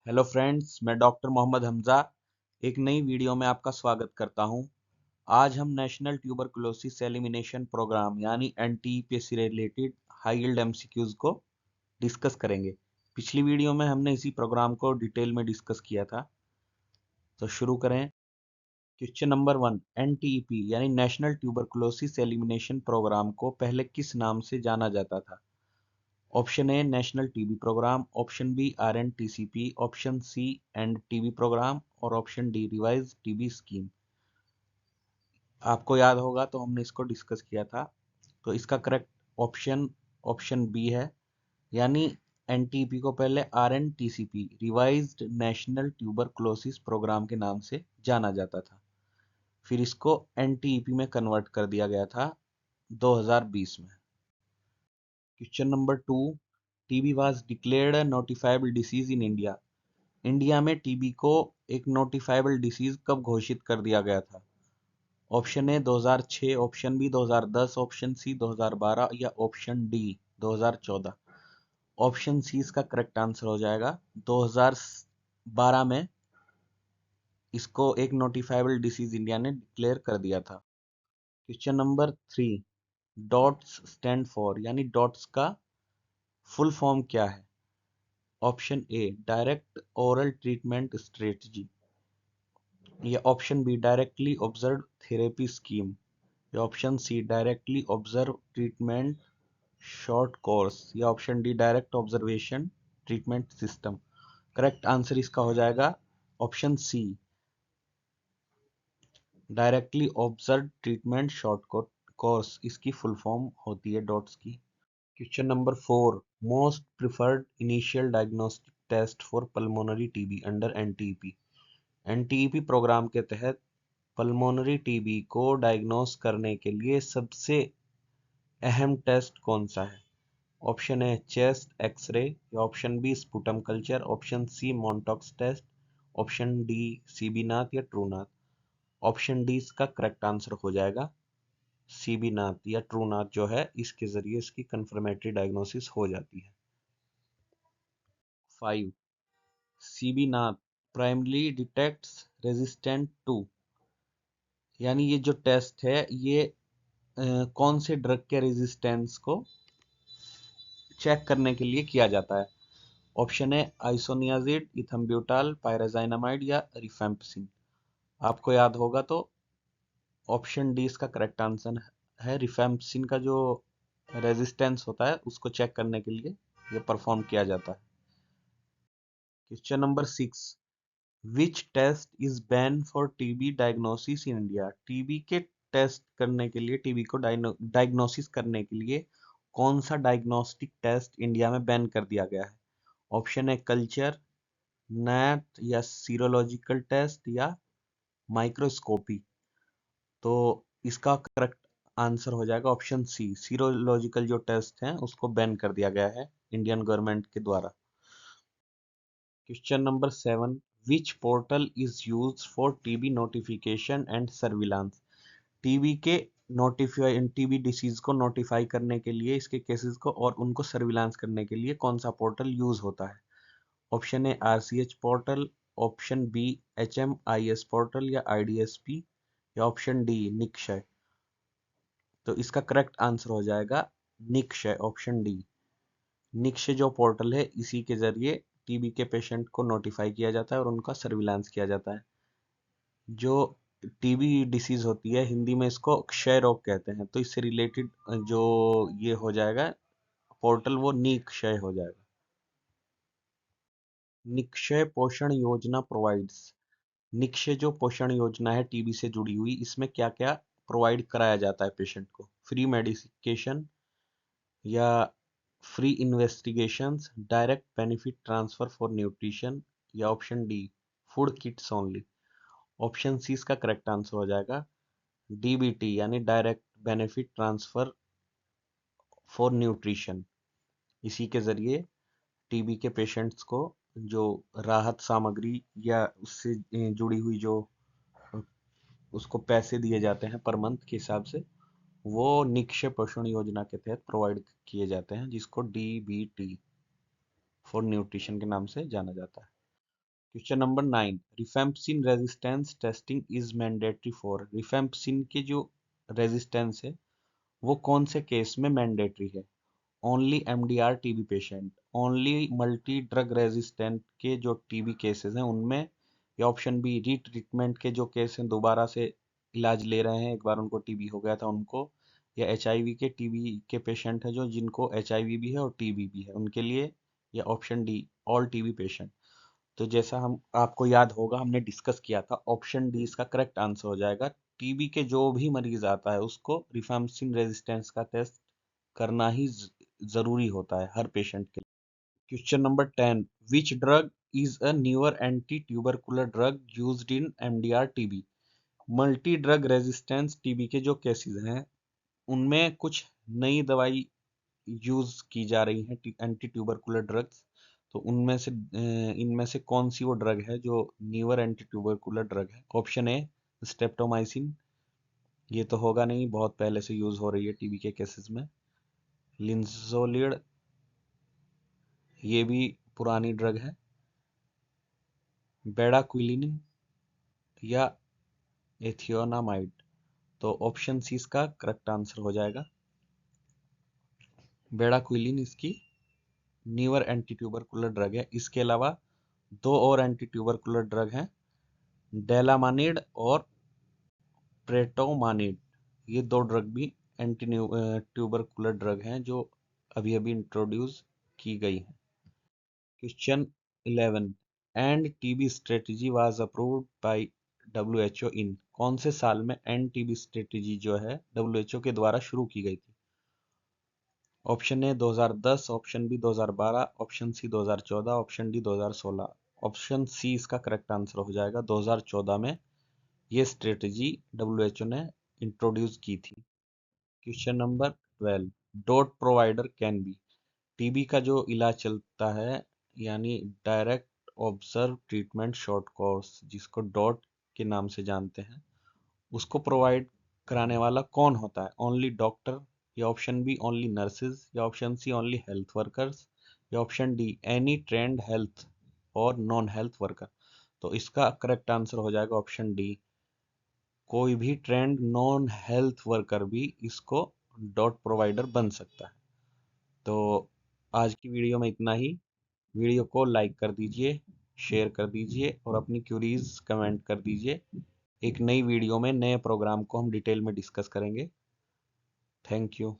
Hello friends, मैं doctor Mohammad Hamza एक नई वीडियो में आपका स्वागत करता हूं। आज हम नेशनल ट्यूबरकुलोसिस एलिमिनेशन प्रोग्राम यानी एनटीपी से रिलेटेड हाई यील्ड एमसीक्यूज को डिस्कस करेंगे। पिछली वीडियो में हमने इसी प्रोग्राम को डिटेल में डिस्कस किया था, तो शुरू करें। क्वेश्चन नंबर 1, एनटीपी यानी नेशनल ट्यूबरकुलोसिस एलिमिनेशन प्रोग्राम को पहले किस नाम से जाना जाता था? Option A national TB programme, option B RNTCP, option C end TB programme और option D revise TB scheme. आपको याद होगा तो हमने इसको डिस्कस किया था। तो इसका करेक्ट ऑप्शन ऑप्शन बी है, यानी एनटीपी को पहले RNTCP revised national tuberculosis programme के नाम से जाना जाता था। फिर इसको एनटीईपी में कन्वर्ट कर दिया गया था 2020 में। Question number 2, TB was declared a notifiable disease in India. India में टीबी को एक नोटिफाइबल डिसीज कब घोषित कर दिया गया था? Option A 2006, option B 2010, option C 2012 या ऑप्शन डी 2014। ऑप्शन सी इसका करेक्ट आंसर हो जाएगा। 2012 में इसको एक नोटिफाइबल डिसीज इंडिया ने डिक्लेयर कर दिया था। Question number 3, DOTS stand for यानी डॉट्स का फुल फॉर्म क्या है? Option A direct oral treatment strategy, या option B directly observe therapy scheme, या option C directly observe treatment short course, या option D direct observation treatment system. Correct answer इसका हो जाएगा option C, directly observe treatment short course इसकी full form होती है dots की। Question number 4, most preferred initial diagnostic test for pulmonary TB under NTEP. NTEP programme के तहत pulmonary TB को डायग्नोस करने के लिए सबसे अहम टेस्ट कौन सा है? ऑप्शन ए चेस्ट एक्सरे, या option B sputum culture, option C Mantoux test, option D CB NAAT या ट्रू नाथ। ऑप्शन डी इसका करेक्ट आंसर हो जाएगा। सीबी नाथ या ट्रू नाथ जो है, इसके जरिए इसकी कंफर्मेटरी डायग्नोसिस हो जाती है। 5, CB NAAT primary detects resistant to, यानी ये जो टेस्ट है ये कौन से ड्रग के रेजिस्टेंस को चेक करने के लिए किया जाता है? ऑप्शन है आइसोनियाजिड, इथम्ब्यूटाल, पायराजाइनामाइड या रिफेम्पसिन। आपको याद होगा तो ऑप्शन डी इसका करेक्ट आंसर है। रिफेम्पसिन का जो रेजिस्टेंस होता है उसको चेक करने के लिए ये परफॉर्म किया जाता है। Question number 6, which test is ban for TB diagnosis in India. TB के टेस्ट करने के लिए, टीबी को डायग्नोसिस करने के लिए कौन सा डायग्नोस्टिक टेस्ट इंडिया में बैन कर दिया गया है? ऑप्शन है कल्चर, नैट या सीरोलॉजिकल टेस्ट या माइक्रोस्कोपी। तो इसका करेक्ट आंसर हो जाएगा ऑप्शन सी, सीरोलॉजिकल जो टेस्ट हैं उसको बैन कर दिया गया है इंडियन गवर्नमेंट के द्वारा। Question number 7, which portal is use for TB notification and surveillance. TB के नोटिफाई टीबी डिसीज को नोटिफाई करने के लिए, इसके केसेस को और उनको सर्विलांस करने के लिए कौन सा पोर्टल यूज होता है? Option A RCH portal, option B HMIS portal या आईडीएसपी, या ऑप्शन डी निक्षय। तो इसका करेक्ट आंसर हो जाएगा निक्षय, ऑप्शन डी। निक्षय जो पोर्टल है इसी के जरिए टीबी के पेशेंट को नोटिफाई किया जाता है और उनका सर्विलांस किया जाता है। जो टीबी डिसीज होती है हिंदी में इसको क्षय रोग कहते हैं, तो इससे रिलेटेड जो ये हो जाएगा पोर्टल वो निक्षय हो जाएगा। निक्षय पोषण योजना प्रोवाइड्स, निक्षय जो पोषण योजना है टीबी से जुड़ी हुई, इसमें क्या क्या प्रोवाइड कराया जाता है पेशेंट को? फ्री मेडिकेशन या free investigations, direct benefit transfer for nutrition, या option D food kits only. Option C इसका करेक्ट आंसर हो जाएगा डीबीटी यानी direct benefit transfer for nutrition. इसी के जरिए टीबी के पेशेंट्स को जो राहत सामग्री या उससे जुड़ी हुई जो उसको पैसे दिए जाते हैं पर मंथ के हिसाब से, वो निक्षय पोषण योजना के तहत प्रोवाइड किए जाते हैं, जिसको डीबीटी फॉर न्यूट्रिशन के नाम से जाना जाता है। Question number 9, रिफेम्पसिन resistance testing is mandatory for. रिफेम्पसिन के जो रेजिस्टेंस है वो कौन से केस में मैंडेटरी है? Only MDR TB patient, only multi drug resistant के जो टीबी केसेस हैं उनमें, या ऑप्शन बी रीट्रीटमेंट के जो केस हैं, दोबारा से इलाज ले रहे हैं, एक बार उनको टीबी हो गया था उनको, या एचआईवी के टीबी के पेशेंट है जो जिनको एचआईवी भी है और टीबी भी है उनके लिए, या option D all TB patient. तो जैसा हम आपको याद होगा हमने डिस्कस किया था, ऑप्शन डी इसका करेक्ट आंसर हो जाएगा। टीबी के जो भी मरीज आता है उसको रिफेम्पसिन रेजिस्टेंस का टेस्ट करना ही जरूरी होता है हर पेशेंट के लिए। Question number 10, which drug is a newer anti tubercular drug used in MDR TB. Multi drug resistance TB के जो केसेस हैं उनमें कुछ नई दवाई यूज की जा रही है, एंटी ट्यूबरकुलर ड्रग्स। तो उनमें से इनमें से कौन सी वो ड्रग है जो न्यूअर एंटी ट्यूबरकुलर ड्रग है? ऑप्शन ए स्ट्रेप्टोमाइसिन, ये तो होगा नहीं, बहुत पहले से यूज हो रही है टीबी के केसेस में। लिंजोलिड, ये भी पुरानी ड्रग है। बेडाक्विलिन या एथियोनामाइड। तो ऑप्शन सी इसका करेक्ट आंसर हो जाएगा। बेडाक्विलिन इसकी न्यूअर एंटी ट्यूबरकुलर ड्रग है। इसके अलावा दो और एंटी ट्यूबरकुलर ड्रग हैं, डेलामानिड और प्रेटोमानिड। ये दो ड्रग भी एंटी ट्यूबरकुलर ड्रग हैं जो अभी अभी इंट्रोड्यूस की गई हैं। Question 11, end TB strategy was approved by WHO in. कौन से साल में एंड टीबी स्ट्रेटजी जो है डब्ल्यूएचओ के द्वारा शुरू की गई थी? Option A 2010, option B 2012, option C 2014, option D 2016। Option C इसका करेक्ट आंसर हो जाएगा। 2014 में ये स्ट्रेटजी डब्ल्यूएचओ ने इंट्रोड्यूस की थी। Question number 12, dot provider can be. TB का जो इलाज चलता है यानी direct observe treatment short course, जिसको डॉट के नाम से जानते हैं, उसको प्रोवाइड कराने वाला कौन होता है? ओनली डॉक्टर, या ऑप्शन बी ओनली नर्सेज, या option C only health workers, या option D any trained health और नॉन हेल्थ वर्कर। तो इसका करेक्ट आंसर हो जाएगा ऑप्शन डी, कोई भी ट्रेंड नॉन हेल्थ वर्कर भी इसको डॉट प्रोवाइडर बन सकता है। तो आज की वीडियो में इतना ही। वीडियो को लाइक कर दीजिए, शेयर कर दीजिए और अपनी क्यूरीज कमेंट कर दीजिए। एक नई वीडियो में नए प्रोग्राम को हम डिटेल में डिस्कस करेंगे। Thank you.